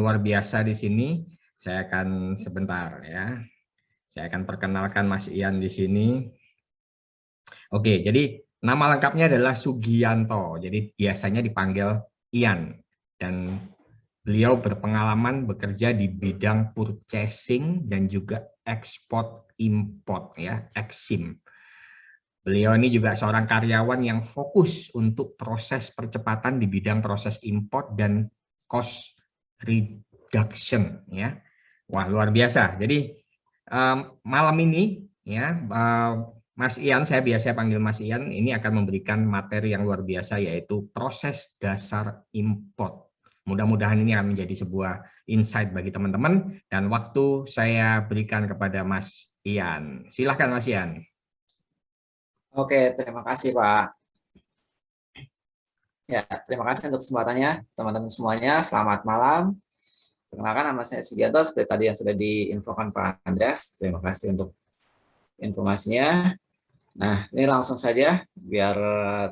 luar biasa di sini. Saya akan sebentar ya. Saya akan perkenalkan Mas Ian di sini. Oke, jadi nama lengkapnya adalah Sugianto. Jadi biasanya dipanggil Ian. Dan beliau berpengalaman bekerja di bidang purchasing dan juga ekspor import ya, Eksim. Beliau ini juga seorang karyawan yang fokus untuk proses percepatan di bidang proses import dan cost reduction ya. Wah, luar biasa. Jadi malam ini ya Mas Ian, saya biasa panggil Mas Ian, ini akan memberikan materi yang luar biasa yaitu proses dasar import. Mudah-mudahan ini akan menjadi sebuah insight bagi teman-teman dan waktu saya berikan kepada Mas Ian. Silakan Mas Ian. Oke, terima kasih Pak. Ya, terima kasih untuk kesempatannya, teman-teman semuanya. Selamat malam. Perkenalkan, nama saya Sugianto, seperti tadi yang sudah diinfokan Pak Andreas. Terima kasih untuk informasinya. Nah, ini langsung saja, biar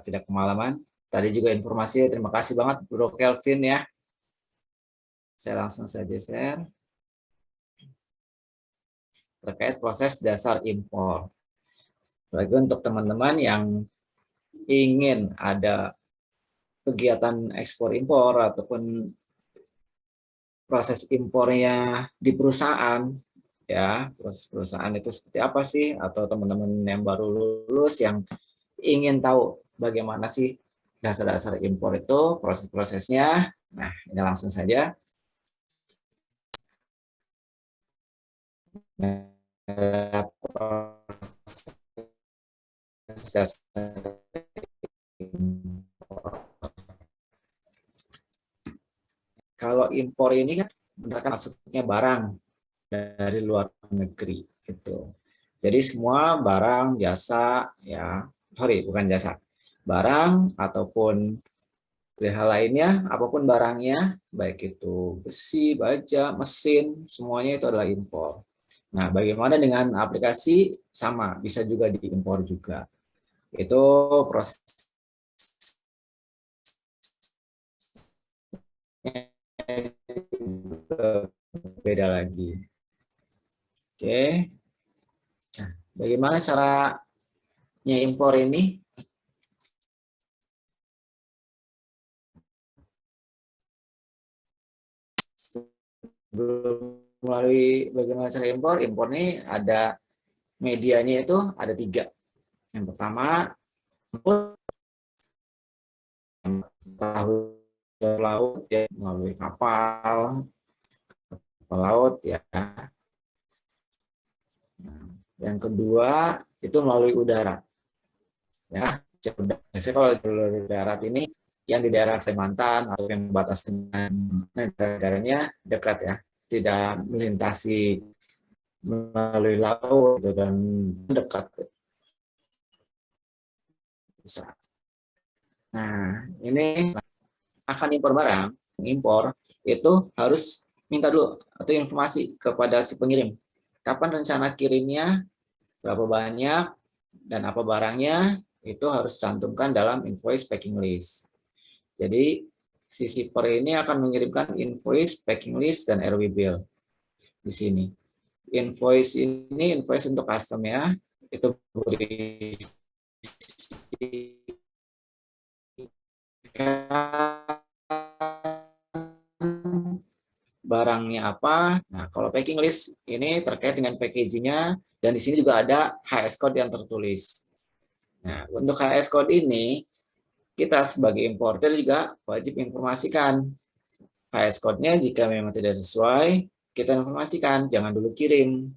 tidak kemalaman. Tadi juga informasi, terima kasih banget Bro Kelvin ya. Saya langsung saja share. Terkait proses dasar impor. Bagi untuk teman-teman yang ingin ada kegiatan ekspor impor ataupun proses impornya di perusahaan, ya proses perusahaan itu seperti apa sih, atau teman-teman yang baru lulus yang ingin tahu bagaimana sih dasar-dasar impor itu, proses-prosesnya. Nah, ini langsung saja. Kalau impor ini kan merupakan masuknya barang dari luar negeri gitu. Jadi semua barang, jasa, ya, sorry bukan jasa, barang ataupun hal lainnya, apapun barangnya, baik itu besi, baja, mesin, semuanya itu adalah impor. Nah, bagaimana dengan aplikasi? Sama, bisa juga diimpor juga. Itu prosesnya beda lagi. Oke. Nah, bagaimana caranya impor ini? Melalui bagaimana cara impor? Impor ini ada medianya, itu ada 3. Yang pertama, laut ya, melalui kapal laut ya. Yang kedua itu melalui udara ya. Biasanya kalau jalur darat ini yang di daerah Kalimantan atau yang batas dengan negaranya dekat ya, tidak melintasi melalui laut gitu, dan dekat bisa. Nah, ini akan impor barang, mengimpor itu harus minta dulu atau informasi kepada si pengirim. Kapan rencana kirimnya, berapa banyak, dan apa barangnya, itu harus cantumkan dalam invoice packing list. Jadi si shipper ini akan mengirimkan invoice, packing list, dan RW bill di sini. Invoice ini invoice untuk custom ya, itu berisi barangnya apa. Nah, kalau packing list ini terkait dengan packagingnya, dan di sini juga ada HS code yang tertulis. Nah, untuk HS code ini kita sebagai importer juga wajib informasikan HS code-nya. Jika memang tidak sesuai, kita informasikan, jangan dulu kirim.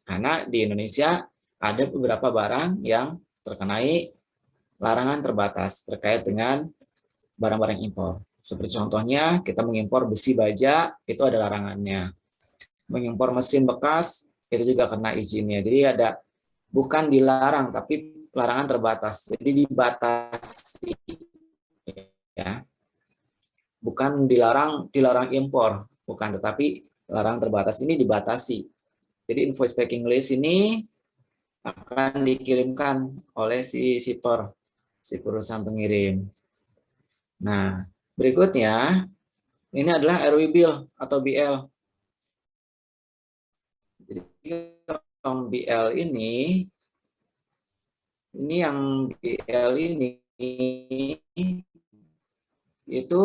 Karena di Indonesia ada beberapa barang yang terkenai larangan terbatas terkait dengan barang-barang impor. Seperti contohnya, kita mengimpor besi baja, itu ada larangannya. Mengimpor mesin bekas, itu juga kena izinnya. Jadi ada, bukan dilarang, tapi larangan terbatas. Jadi dibatasi. Ya. Bukan dilarang impor, bukan, tetapi larangan terbatas ini dibatasi. Jadi invoice packing list ini akan dikirimkan oleh si shipper, si perusahaan pengirim. Nah, berikutnya Ini adalah RW bill atau BL. Jadi yang BL ini yang BL ini itu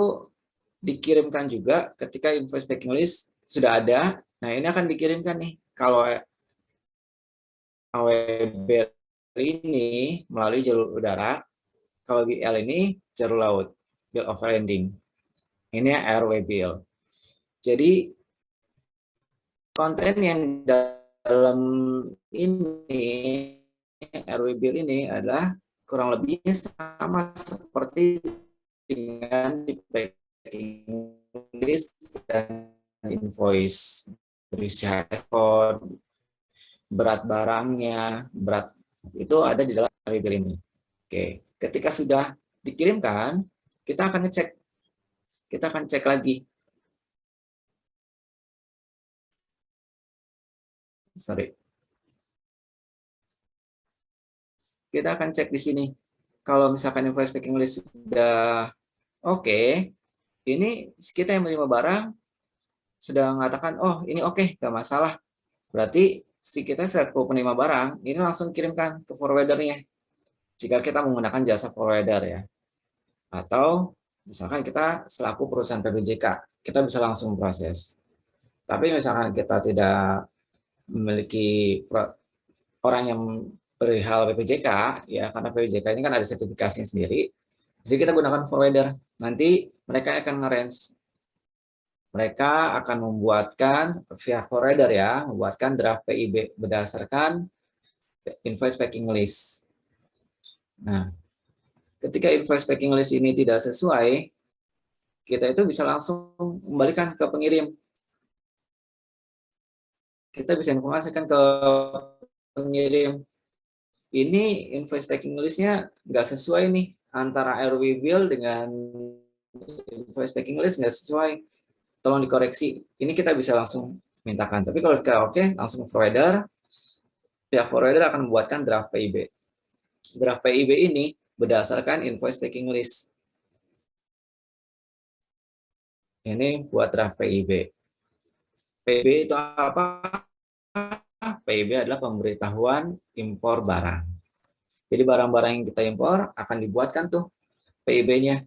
dikirimkan juga ketika invoice packing list sudah ada. Nah, ini akan dikirimkan nih. Kalau AWBL ini melalui jalur udara, kalau BL ini jalur laut, bill of landing. Ini RW bill. Jadi konten yang dalam ini RW bill ini adalah kurang lebihnya sama seperti dengan di packing list dan invoice, berisi code, berat barangnya, berat itu ada di dalam RW bill ini. Oke, ketika sudah dikirimkan, kita akan ngecek. Kita akan cek lagi. Sorry. Kita akan cek di sini. Kalau misalkan invoice packing list sudah oke, ini kita yang menerima barang sudah mengatakan, oh ini oke, nggak masalah. Berarti si kita selaku penerima barang, ini langsung kirimkan ke forwardernya. Jika kita menggunakan jasa forwarder ya. Atau misalkan kita selaku perusahaan PBJK, kita bisa langsung proses. Tapi misalkan kita tidak memiliki orang yang perihal BPJK, ya karena BPJK ini kan ada sertifikasinya sendiri, jadi kita gunakan forwarder. Nanti mereka akan nge-range, mereka akan membuatkan via forwarder ya, membuatkan draft PIB berdasarkan invoice packing list. Nah, ketika invoice packing list ini tidak sesuai, kita itu bisa langsung kembalikan ke pengirim. Kita bisa informasikan ke pengirim, ini invoice packing list-nya nggak sesuai nih, antara RW bill dengan invoice packing list nggak sesuai, tolong dikoreksi. Ini kita bisa langsung mintakan. Tapi kalau sekarang oke, langsung provider, pihak provider akan membuatkan draft PIB. Draft PIB ini berdasarkan invoice packing list. Ini buat draft PIB. PIB itu apa? PIB adalah pemberitahuan impor barang. Jadi barang-barang yang kita impor akan dibuatkan tuh PIB-nya.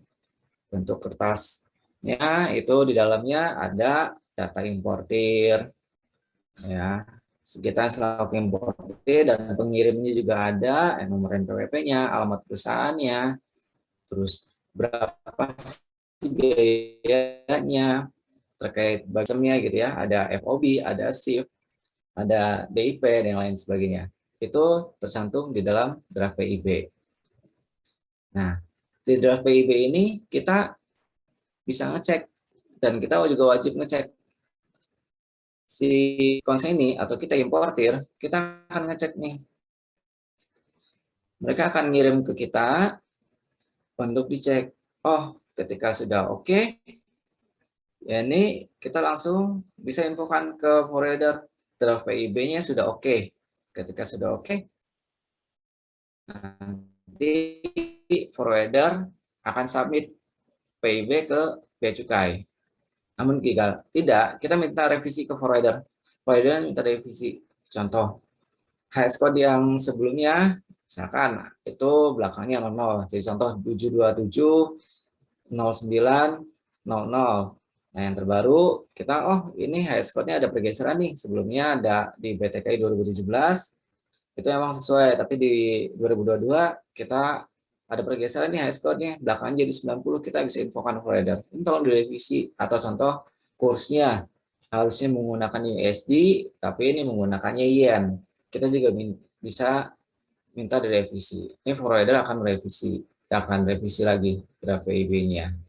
Bentuk kertasnya itu di dalamnya ada data importir, ya, kita selaku importir, dan pengirimnya juga ada, nomor NPWP-nya, alamat perusahaannya, terus berapa sih biayanya terkait bagiannya gitu ya, ada FOB, ada SIF, ada DIP, dan lain sebagainya. Itu tercantum di dalam draft PIB. Nah, di draft PIB ini kita bisa ngecek, dan kita juga wajib ngecek si konsignee atau kita importir, kita akan ngecek nih. Mereka akan ngirim ke kita untuk dicek. Oh, ketika sudah oke, ya ini kita langsung bisa infokan ke forwarder, draft PIB-nya sudah oke. Ketika sudah oke, nanti forwarder akan submit PIB ke bea cukai. Namun jika tidak, kita minta revisi ke forwarder. Forwarder minta revisi. Contoh, HS code yang sebelumnya, misalkan itu belakangnya 00. Jadi contoh 7270900. Nah, yang terbaru kita, oh ini HS code-nya ada pergeseran nih. Sebelumnya ada di BTKI 2017, itu memang sesuai. Tapi di 2022 kita ada pergeseran nih HS code-nya, belakangnya jadi 90, kita bisa infokan provider. Ini tolong direvisi. Atau contoh kursnya harusnya menggunakan USD, tapi ini menggunakannya yen. Kita juga bisa minta direvisi. Ini provider akan revisi lagi draft PIB-nya.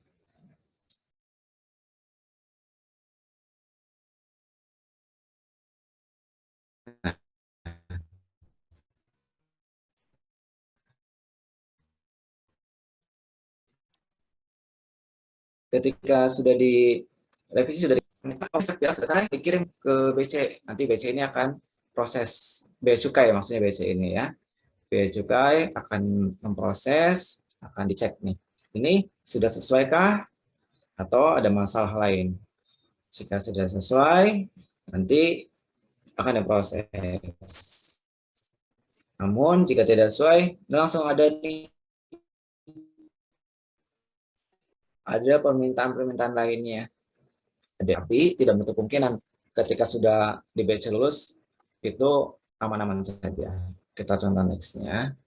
Ketika sudah direvisi, sudah selesai, dikirim ke BC. Nanti BC ini akan proses bea cukai, maksudnya BC ini ya. Bea cukai akan memproses, akan dicek nih. Ini sudah sesuaikah atau ada masalah lain. Jika sudah sesuai, nanti akan diproses. Namun jika tidak sesuai, langsung ada permintaan-permintaan lainnya. Tapi tidak menutup kemungkinan ketika sudah di batch lulus itu aman-aman saja. Kita contoh next-nya.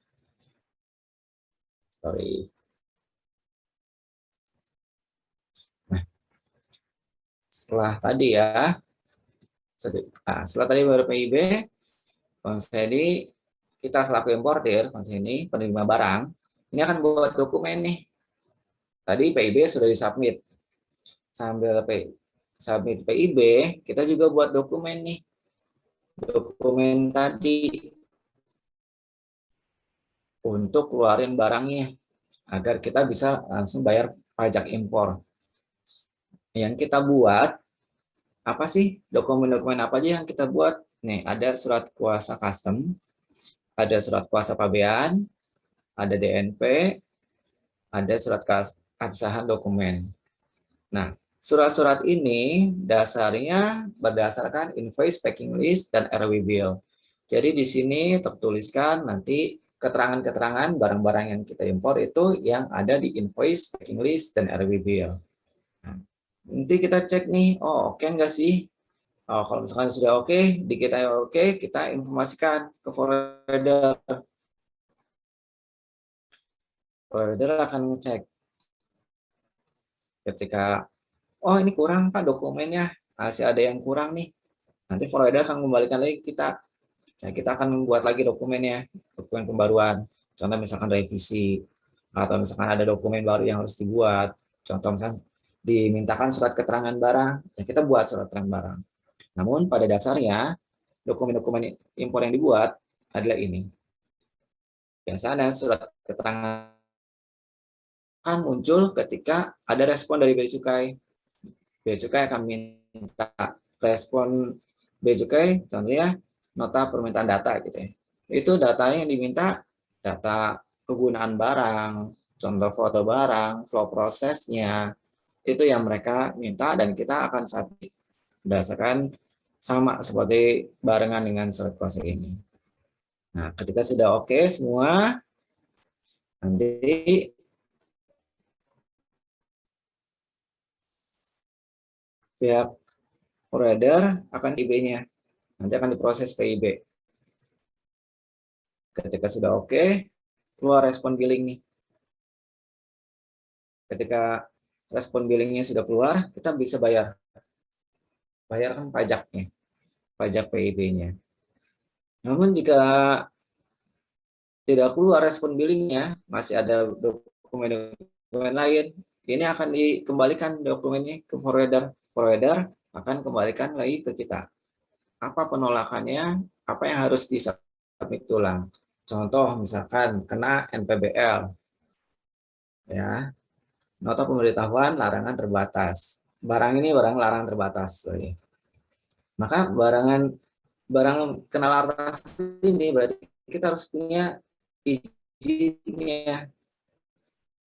Sorry. Nah, setelah tadi ya, setelah tadi baru PIB, konsep ini kita selaku importir, konsep ini penerima barang, ini akan buat dokumen nih. Tadi PIB sudah disubmit. Sambil submit PIB, kita juga buat dokumen nih. Dokumen tadi untuk keluarin barangnya agar kita bisa langsung bayar pajak impor. Yang kita buat apa sih? Dokumen-dokumen apa aja yang kita buat? Nih, ada surat kuasa custom, ada surat kuasa pabean, ada DNP, ada surat keabsahan dokumen. Nah, surat-surat ini dasarnya berdasarkan invoice, packing list, dan RW bill. Jadi di sini tertuliskan nanti keterangan-keterangan barang-barang yang kita impor itu yang ada di invoice, packing list, dan RW bill. Nah, nanti kita cek nih, oh oke nggak sih? Oh, kalau misalkan sudah oke, di kita oke, kita informasikan ke forwarder. Forwarder akan ngecek ketika, oh ini kurang Pak dokumennya, masih ada yang kurang nih. Nanti forwarder akan kembalikan lagi kita. Nah, kita akan membuat lagi dokumennya, dokumen pembaruan. Contoh misalkan revisi, atau misalkan ada dokumen baru yang harus dibuat. Contoh misalkan dimintakan surat keterangan barang, ya kita buat surat keterangan barang. Namun pada dasarnya, dokumen-dokumen impor yang dibuat adalah ini. Biasanya surat keterangan akan muncul ketika ada respon dari Bea Cukai. Bea Cukai akan minta respon Bea Cukai, contohnya nota permintaan data gitu ya. Itu datanya yang diminta, data kegunaan barang, contoh foto barang, flow prosesnya, itu yang mereka minta dan kita akan submit berdasarkan sama seperti barengan dengan surat kuasa ini. Nah, ketika sudah oke semua, nanti pihak provider akan PIB-nya. Nanti akan diproses PIB. Ketika sudah oke, keluar respon billing nih. Ketika respon billingnya sudah keluar, kita bisa bayar kan pajaknya, pajak PIB-nya. Namun jika tidak keluar respon billingnya, masih ada dokumen lain, ini akan dikembalikan dokumennya ke forwarder. Forwarder akan kembalikan lagi ke kita. Apa penolakannya, apa yang harus disubmit ulang. Contoh misalkan kena NPBL, ya, nota pemberitahuan larangan terbatas. Barang ini barang larangan terbatas. Sorry. Maka barang kena larangan ini berarti kita harus punya izinnya,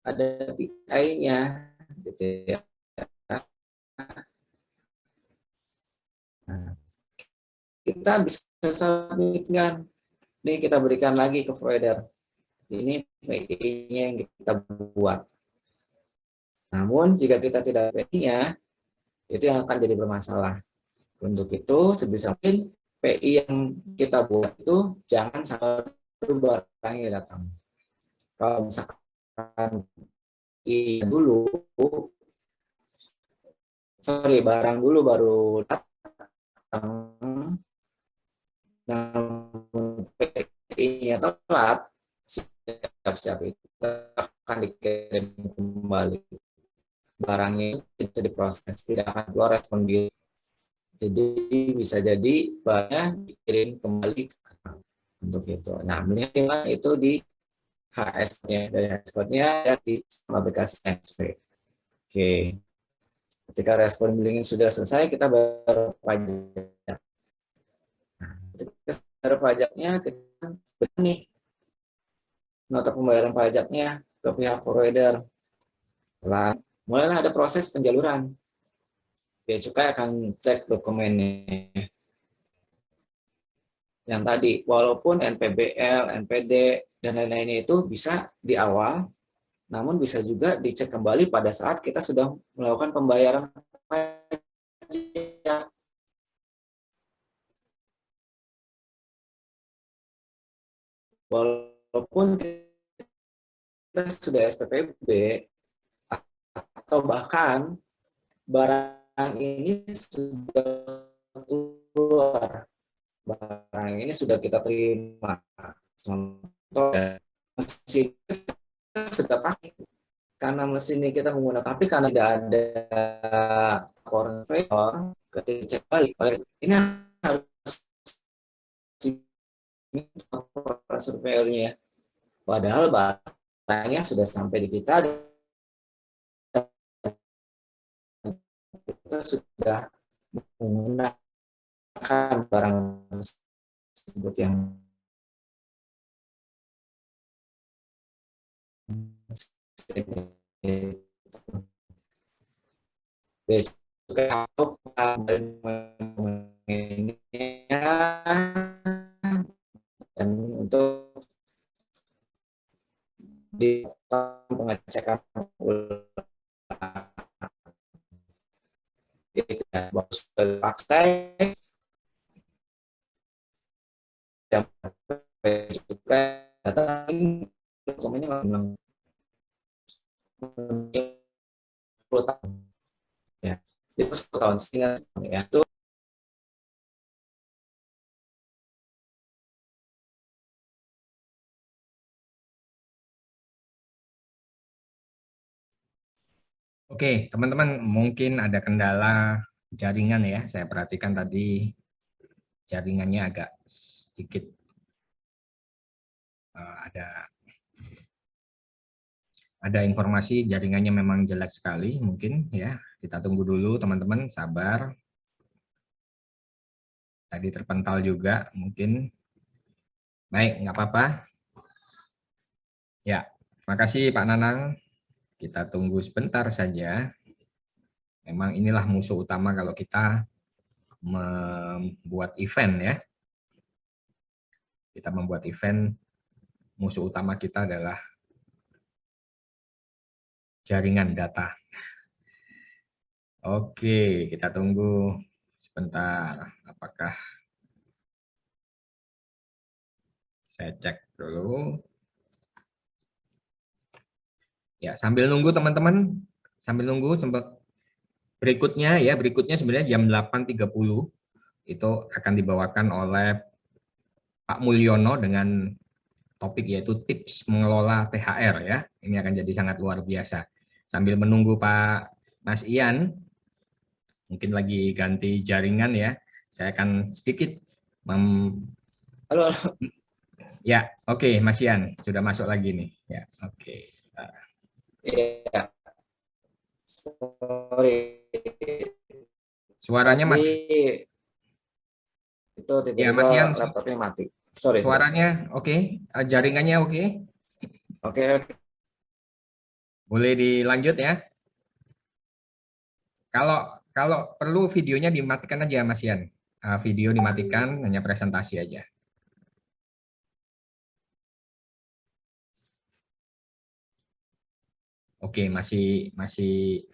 ada PI-nya, gitu ya. Nah, kita bisa submitkan, ini kita berikan lagi ke provider. Ini PI-nya yang kita buat. Namun jika kita tidak PI-nya, itu yang akan jadi bermasalah. Untuk itu sebisa mungkin PI yang kita buat itu jangan sampai barangnya datang. Kalau misalkan dulu, barang dulu baru datang, namun PI-nya telat, siap-siap itu akan dikirim kembali. Barangnya bisa diproses, tidak akan keluar respon bill. Jadi bisa jadi barangnya dikirim kembali untuk itu. Nah, minimal itu di HS-nya, dari HS-nya di aplikasi NSP. Oke. Ketika respon billing sudah selesai, kita bayar pajak. Nah, ketika bayar pajaknya, kita beri nih nota pembayaran pajaknya ke pihak provider. Setelah mulailah ada proses penjaluran. Bea Cukai akan cek dokumennya. Yang tadi, walaupun NPBL, NPD, dan lain-lainnya itu bisa di awal, namun bisa juga dicek kembali pada saat kita sudah melakukan pembayaran pajak. Walaupun kita sudah SPPB, atau bahkan barang ini sudah keluar, barang ini sudah kita terima, contoh mesin kita sudah pakai, karena mesin ini kita menggunakan, tapi karena tidak ada laporan vendor, ketika cek balik, ini harus laporan surveyornya, padahal barangnya sudah sampai di kita sudah menggunakan barang tersebut yang dan untuk di pengecekan ulang baru pakai dan juga data dokumennya memang 10 tahun ya, itu 10 tahun sehingga ya itu. Oke, teman-teman, mungkin ada kendala jaringan ya. Saya perhatikan tadi jaringannya agak sedikit ada informasi jaringannya memang jelek sekali, mungkin ya. Kita tunggu dulu, teman-teman, sabar. Tadi terpental juga, mungkin. Baik, nggak apa-apa. Ya, terima kasih Pak Nanang. Kita tunggu sebentar saja. Memang inilah musuh utama kalau kita membuat event ya. Kita membuat event, musuh utama kita adalah jaringan data. Oke, kita tunggu sebentar. Apakah saya cek dulu. Ya, sambil nunggu teman-teman, sambil nunggu berikutnya ya, berikutnya sebenarnya jam 8.30 itu akan dibawakan oleh Pak Mulyono dengan topik yaitu tips mengelola THR ya. Ini akan jadi sangat luar biasa. Sambil menunggu Pak Mas Ian, mungkin lagi ganti jaringan ya. Saya akan sedikit Halo. Ya, oke, Mas Ian sudah masuk lagi nih. Ya, oke. Sebentar. Ya, sorry. Suaranya Mas. Itu Ya, Mas Ian. tiba-tiba laptopnya mati. Sorry. Suaranya oke, jaringannya oke. Oke. Boleh dilanjut ya. Kalau perlu videonya dimatikan aja, Mas Ian. Video dimatikan, hanya presentasi aja. Oke, masih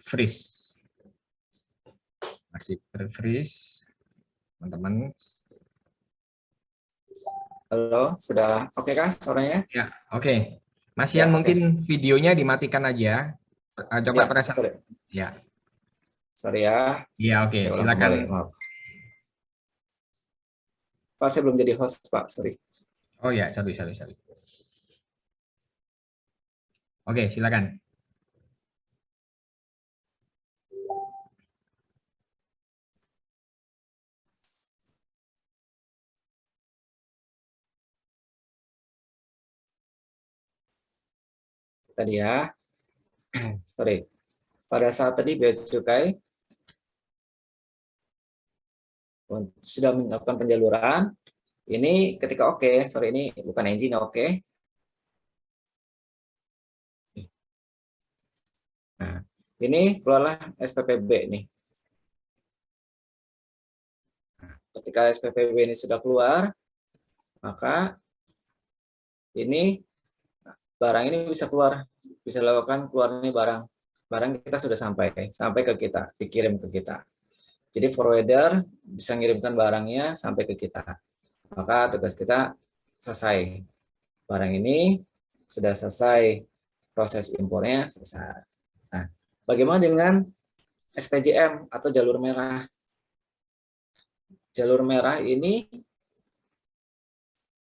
freeze. Masih freeze, teman-teman. Halo, sudah oke kah suaranya? Ya, oke. Mas Ya, Ian oke. mungkin videonya dimatikan aja. Coba Ya, presentasi. Ya. sorry ya. Iya, oke. Saya ulang Silakan. kembali, maaf. Pak, saya belum jadi host, Pak. Sorry. Oh ya, sorry. Oke, silakan. Tadi ya. Sorry. Pada saat tadi Bea Cukai sudah melakukan penjaluran. Ini ketika oke, sorry ini bukan engine oke. Nah, Ini keluarlah SPPB nih. Ketika SPPB ini sudah keluar, maka ini barang ini bisa keluar, bisa dilakukan keluar nih barang. Barang kita sudah sampai ke kita, dikirim ke kita. Jadi forwarder bisa mengirimkan barangnya sampai ke kita. Maka tugas kita selesai. Barang ini sudah selesai, proses impornya selesai. Nah, bagaimana dengan SPJM atau jalur merah? Jalur merah ini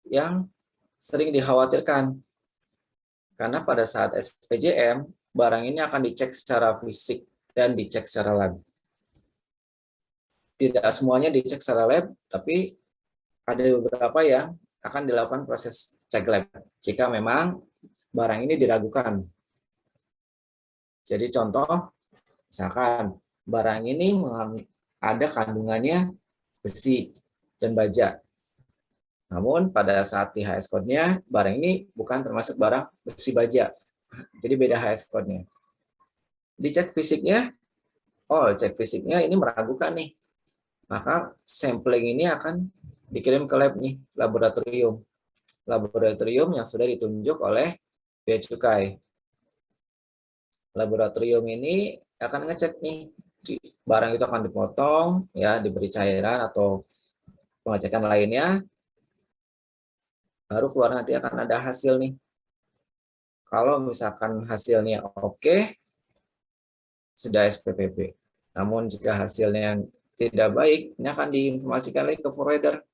yang sering dikhawatirkan. Karena pada saat SPJM, barang ini akan dicek secara fisik dan dicek secara lab. Tidak semuanya dicek secara lab, tapi ada beberapa yang akan dilakukan proses cek lab jika memang barang ini diragukan. Jadi contoh, misalkan barang ini ada kandungannya besi dan baja. Namun pada saat di HS code-nya, barang ini bukan termasuk barang besi baja. Jadi beda HS code-nya. Dicek fisiknya, cek fisiknya ini meragukan nih. Maka sampling ini akan dikirim ke lab nih, laboratorium. Laboratorium yang sudah ditunjuk oleh Bea Cukai. Laboratorium ini akan ngecek nih, barang itu akan dipotong, ya diberi cairan atau pengecekan lainnya, baru keluar nanti akan ada hasil nih. Kalau misalkan hasilnya oke, sudah SPPB. Namun jika hasilnya tidak baik, ini akan diinformasikan lagi ke forwarder.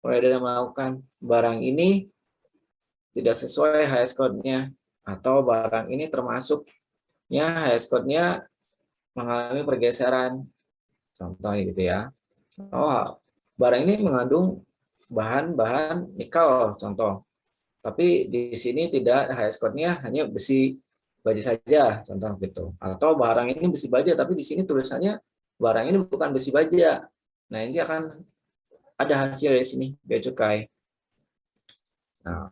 Forwarder yang melakukan barang ini tidak sesuai HS code-nya, atau barang ini termasuknya HS code-nya mengalami pergeseran. Contoh gitu ya. Barang ini mengandung bahan-bahan nikel, contoh. Tapi di sini tidak HS code-nya hanya besi baja saja, contoh gitu. Atau barang ini besi baja, tapi di sini tulisannya barang ini bukan besi baja. Nah, ini akan ada hasil dari sini, Bea Cukai. Nah,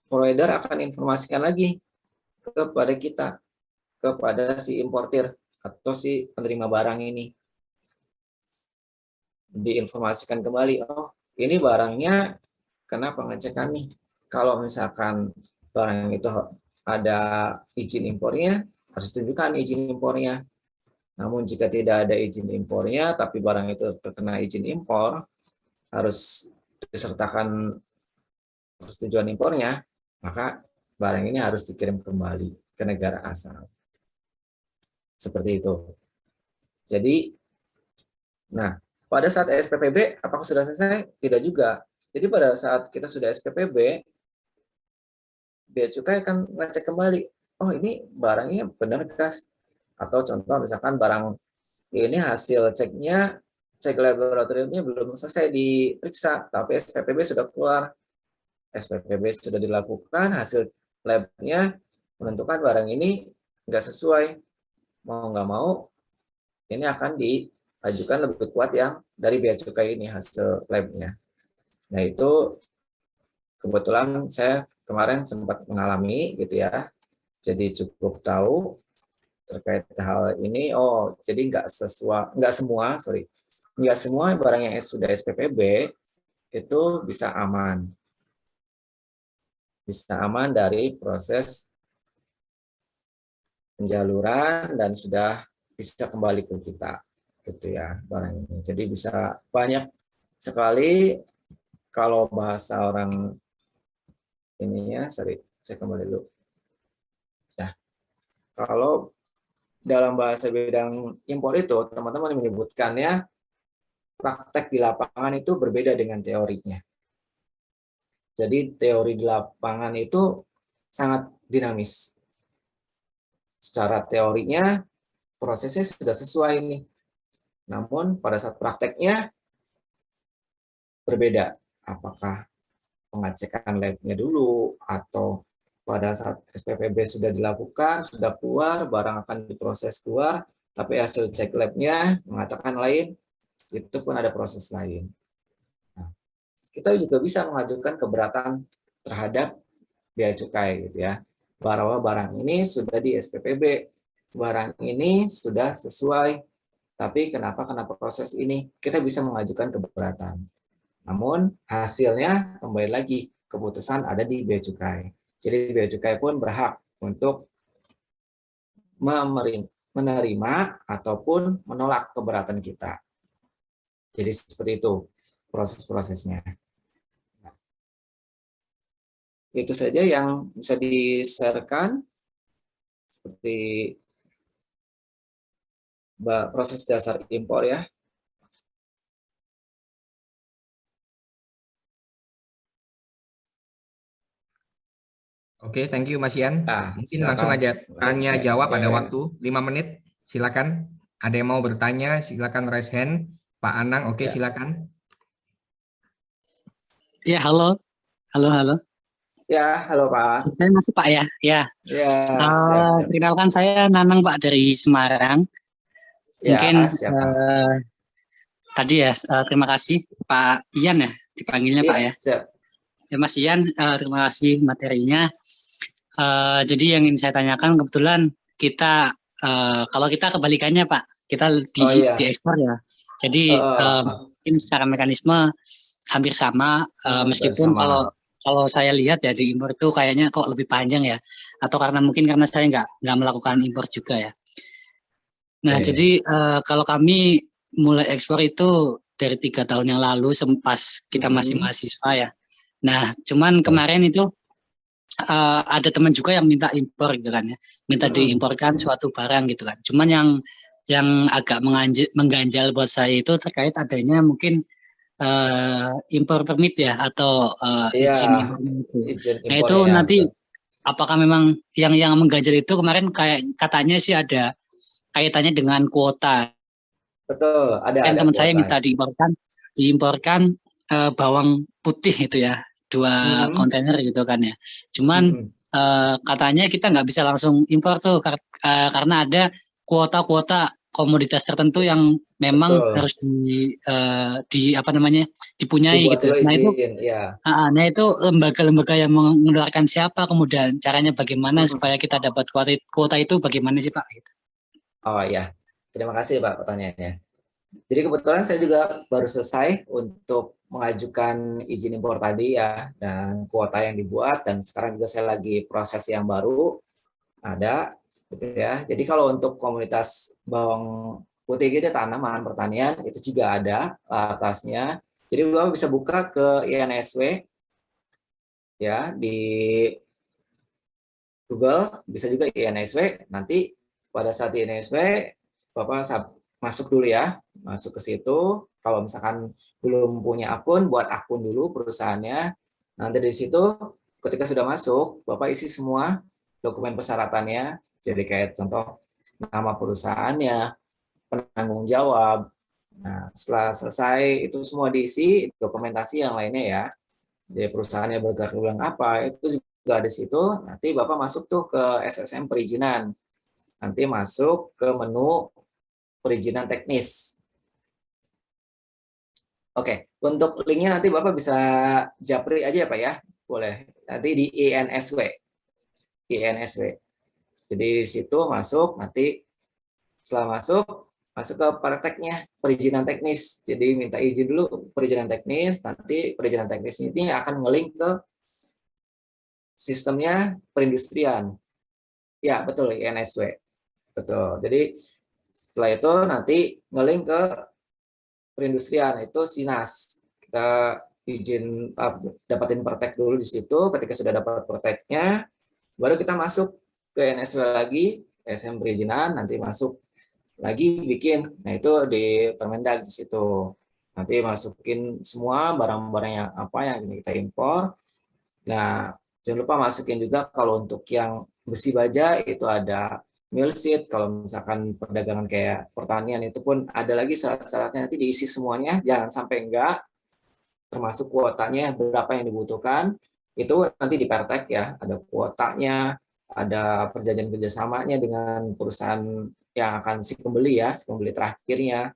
provider akan informasikan lagi kepada kita, kepada si importir atau si penerima barang ini. Diinformasikan kembali, ini barangnya kena pengecekan nih. Kalau misalkan barang itu ada izin impornya, harus tunjukkan izin impornya. Namun jika tidak ada izin impornya, tapi barang itu terkena izin impor, harus disertakan persetujuan impornya, maka barang ini harus dikirim kembali ke negara asal. Seperti itu. Jadi, nah, pada saat SPPB, apakah sudah selesai? Tidak juga. Jadi pada saat kita sudah SPPB, Bea Cukai akan ngecek kembali, ini barangnya benar kas? Atau contoh misalkan barang ini hasil ceknya, cek laboratoriumnya belum selesai diperiksa, tapi SPPB sudah keluar. SPPB sudah dilakukan, hasil labnya menentukan barang ini nggak sesuai. Mau nggak mau, ini akan diajukan lebih kuat yang dari Bea Cukai ini hasil labnya. Nah itu kebetulan saya kemarin sempat mengalami gitu ya, jadi cukup tahu terkait hal ini. Jadi nggak semua barang yang sudah SPPB itu bisa aman dari proses penjaluran dan sudah bisa kembali ke kita gitu ya barang ini. Jadi bisa banyak sekali, kalau bahasa orang ininya, saya kembali dulu. Ya, kalau dalam bahasa bidang impor itu, teman-teman menyebutkannya praktek di lapangan itu berbeda dengan teorinya. Jadi teori di lapangan itu sangat dinamis. Secara teorinya prosesnya sudah sesuai nih. Namun pada saat prakteknya berbeda. Apakah pengecekan labnya dulu, atau pada saat SPPB sudah dilakukan, sudah keluar, barang akan diproses keluar, tapi hasil cek labnya mengatakan lain, itu pun ada proses lain. Nah, kita juga bisa mengajukan keberatan terhadap Bea Cukai gitu ya, bahwa barang ini sudah di SPPB, barang ini sudah sesuai, tapi kenapa proses ini, kita bisa mengajukan keberatan. Namun hasilnya kembali lagi keputusan ada di bea cukai. Jadi bea cukai pun berhak untuk menerima ataupun menolak keberatan kita. Jadi seperti itu proses-prosesnya. Itu saja yang bisa di-sharekan seperti proses dasar impor ya. Oke, thank you Mas Ian. Nah, Mungkin langsung silakan. aja tanya jawab, ada Ya. waktu 5 menit. Silakan. Ada yang mau bertanya, silakan raise hand. Pak Anang, oke, Ya. silakan. Ya, halo. Halo. Ya, halo Pak. Saya masih Pak ya. Ya. Ya, siap. Perkenalkan saya Nanang Pak dari Semarang. Ya, Mungkin siapa? tadi ya terima kasih Pak Ian ya dipanggilnya Pak ya. Siap. Ya Mas Ian, terima kasih materinya. Jadi yang ingin saya tanyakan kebetulan kita kalau kita kebalikannya Pak, kita di ekspor ya. Jadi mungkin secara mekanisme hampir sama, meskipun kalau saya lihat ya di impor itu kayaknya kok lebih panjang ya, atau karena saya nggak melakukan impor juga ya. Nah, jadi kalau kami mulai ekspor itu dari 3 tahun yang lalu pas kita masih mahasiswa ya. Nah, cuman kemarin itu ada teman juga yang minta impor gitu kan ya, minta diimporkan suatu barang gitu kan. Cuman yang agak mengganjal buat saya itu terkait adanya mungkin impor permit ya, atau izin impornya itu. Nah itu nanti apakah memang yang mengganjal itu kemarin kayak katanya sih ada kaitannya dengan kuota. Betul, ada Teman kuota. saya minta diimporkan bawang putih itu ya, 2 kontainer gitu kan ya. Cuman katanya kita nggak bisa langsung impor tuh karena ada kuota-kuota komoditas tertentu yang memang harus dipunyai gitu. Nah itu lembaga-lembaga yang mengeluarkan siapa, kemudian caranya bagaimana supaya kita dapat kuota itu bagaimana sih Pak? Oh ya, terima kasih Pak pertanyaannya. Jadi kebetulan saya juga baru selesai untuk mengajukan izin impor tadi ya, dan kuota yang dibuat, dan sekarang juga saya lagi proses yang baru ada gitu ya. Jadi kalau untuk komunitas bawang putih gitu, tanaman pertanian itu juga ada atasnya. Jadi Bapak bisa buka ke INSW ya, di Google bisa juga INSW. Nanti pada saat INSW Bapak masuk dulu ya, masuk ke situ. Kalau misalkan belum punya akun, buat akun dulu perusahaannya. Nanti di situ ketika sudah masuk, Bapak isi semua dokumen persyaratannya. Jadi kayak contoh nama perusahaannya, penanggung jawab. Nah, setelah selesai itu semua diisi, dokumentasi yang lainnya ya. Jadi perusahaannya bergerak di bidang apa, itu juga di situ. Nanti Bapak masuk tuh ke SSM perizinan. Nanti masuk ke menu perizinan teknis. Oke, untuk linknya nanti Bapak bisa japri aja ya Pak ya. Boleh. Nanti di INSW. Jadi di situ masuk, nanti setelah masuk ke prakteknya, perizinan teknis. Jadi minta izin dulu perizinan teknis, nanti perizinan teknis ini akan nge-link ke sistemnya perindustrian. Ya, betul, INSW. Betul. Jadi setelah itu nanti nge-link ke perindustrian, itu SINAS. Kita izin dapatin pertek dulu di situ. Ketika sudah dapat perteknya, baru kita masuk ke INSW lagi, SM perizinan, nanti masuk lagi bikin. Nah, itu di Permendag di situ. Nanti masukin semua barang-barang yang apa yang kita impor. Nah, jangan lupa masukin juga kalau untuk yang besi baja itu ada mill seat. Kalau misalkan perdagangan kayak pertanian itu pun ada lagi syarat-syaratnya, nanti diisi semuanya, jangan sampai enggak, termasuk kuotanya berapa yang dibutuhkan. Itu nanti di Pertek ya, ada kuotanya, ada perjanjian kerjasamanya dengan perusahaan yang akan si pembeli ya, si pembeli terakhirnya.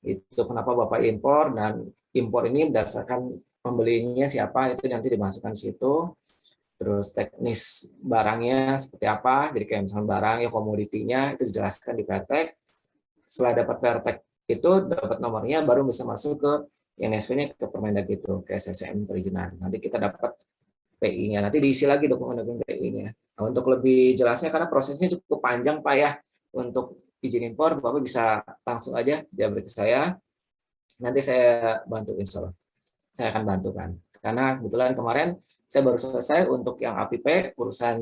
Itu kenapa Bapak impor, dan impor ini berdasarkan pembelinya siapa, itu nanti dimasukkan di situ. terus teknis barangnya seperti apa, jadi kayak misalnya barang ya komoditinya itu dijelaskan di Pertek. Setelah dapat Pertek itu dapat nomornya baru bisa masuk ke INSP-nya ke Permendag itu, ke SSM perizinan. Nanti kita dapat PI-nya, nanti diisi lagi dokumen-dokumen PI-nya. Nah, untuk lebih jelasnya karena prosesnya cukup panjang Pak ya, untuk izin impor Bapak bisa langsung aja jabri ke saya, nanti saya bantu insya Allah. Saya akan bantu kan. Karena kebetulan kemarin saya baru selesai untuk yang APP, urusan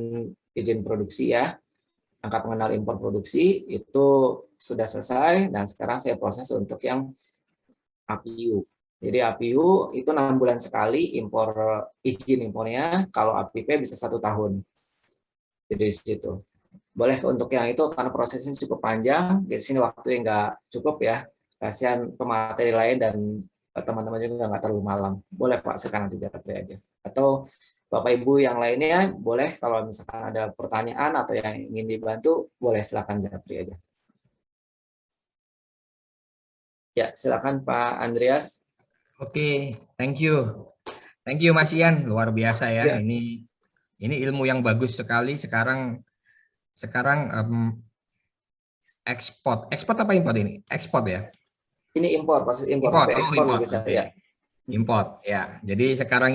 izin produksi ya, angka pengenal impor produksi itu sudah selesai, dan sekarang saya proses untuk yang APU. Jadi APU itu 6 bulan sekali impor, izin impornya, kalau APP bisa 1 tahun. Jadi di situ. Boleh untuk yang itu karena prosesnya cukup panjang, di sini waktu yang nggak cukup ya, kasihan pemateri lain dan teman-teman juga nggak terlalu malam. Boleh Pak, sekarang nanti japri aja. Atau Bapak Ibu yang lainnya boleh kalau misalkan ada pertanyaan atau yang ingin dibantu, boleh silakan japri aja. Ya, silakan Pak Andreas. Oke, thank you. Thank you Mas Ian, luar biasa ya. Ya. Ini ilmu yang bagus sekali. Sekarang ekspor apa import ini? Ekspor ya? Ini impor, proses impor, Import, tapi ekspor import. juga bisa Okay. ya. Import ya. Jadi sekarang